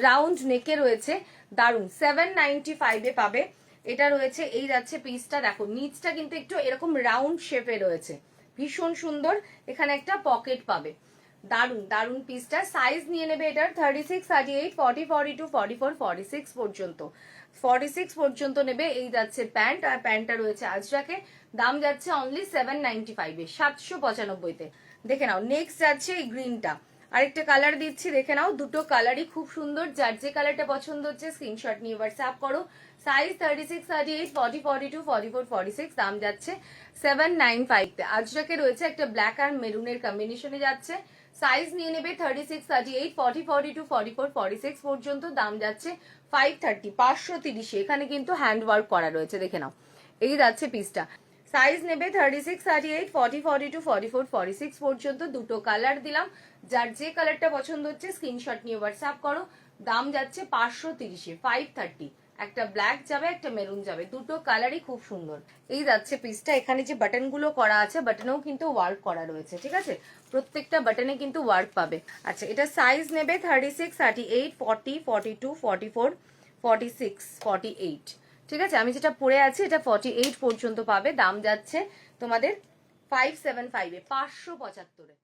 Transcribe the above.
Round নেকে রয়েছে, দারুন 795 পাবে। এটা রয়েছে, এই যাচ্ছে পিসটা, দেখো নিচটা কিন্তু একটু এরকম রাউন্ড শেপে রয়েছে, ভীষণ সুন্দর। এখানে একটা পকেট পাবে, দারুন দারুন পিসটা। সাইজ নিয়ে নেবে এটার 36, 38, 40, 42, 44, 46 পর্যন্ত, 46 পর্যন্ত নেবে। এই যাচ্ছে প্যান্ট, আর প্যান্টটা রয়েছে আজরাকে, দাম যাচ্ছে অনলি 795 795 দেখে নাও। নেক্সট যাচ্ছে এই গ্রিনটা, আরেকটা কালার দিচ্ছি দেখে নাও, দুটো কালারই খুব সুন্দর। যার যে কালারটা পছন্দ হচ্ছে স্ক্রিনশট নিয়ে হোয়াটসঅ্যাপ করো। সাইজ 36, 38, 40, 42, 44, 46, দাম যাচ্ছে 795 আজরাকে রয়েছে, একটা ব্ল্যাক আর মেরুনের কম্বিনেশনে যাচ্ছে। সাইজ নিয়ে নেবে 36, 38, 40, 42, 44, 46 পর্যন্ত, দাম যাচ্ছে 530 530। এখানে কিন্তু হ্যান্ড ওয়ার্ক করা রয়েছে দেখে নাও, এই যাচ্ছে পিসটা। সাইজ নেবে 36, 38, 40, 42, 44, 46 পর্যন্ত, দুটো কালার দিলাম। যার যে কালারটা পছন্দ হচ্ছে স্ক্রিনশট নিয়ে হোয়াটসঅ্যাপ করো। দাম যাচ্ছে 530 530। একটা ব্ল্যাক যাবে, একটা মেরুন যাবে, দুটো কালারই খুব সুন্দর। এই যাচ্ছে পিসটা। এখানে যে বাটন গুলো করা আছে, বাটনেও কিন্তু ওয়ার্ক করা রয়েছে, ঠিক আছে, প্রত্যেকটা বাটনে কিন্তু ওয়ার্ক পাবে। আচ্ছা, এটা সাইজ নেবে 36, 38, 40, 42, 44, 46, 48, ঠিক আছে। আমি যেটা পরে আছি এটা 48 পর্যন্ত পাবে, দাম যাচ্ছে তোমাদের 575 575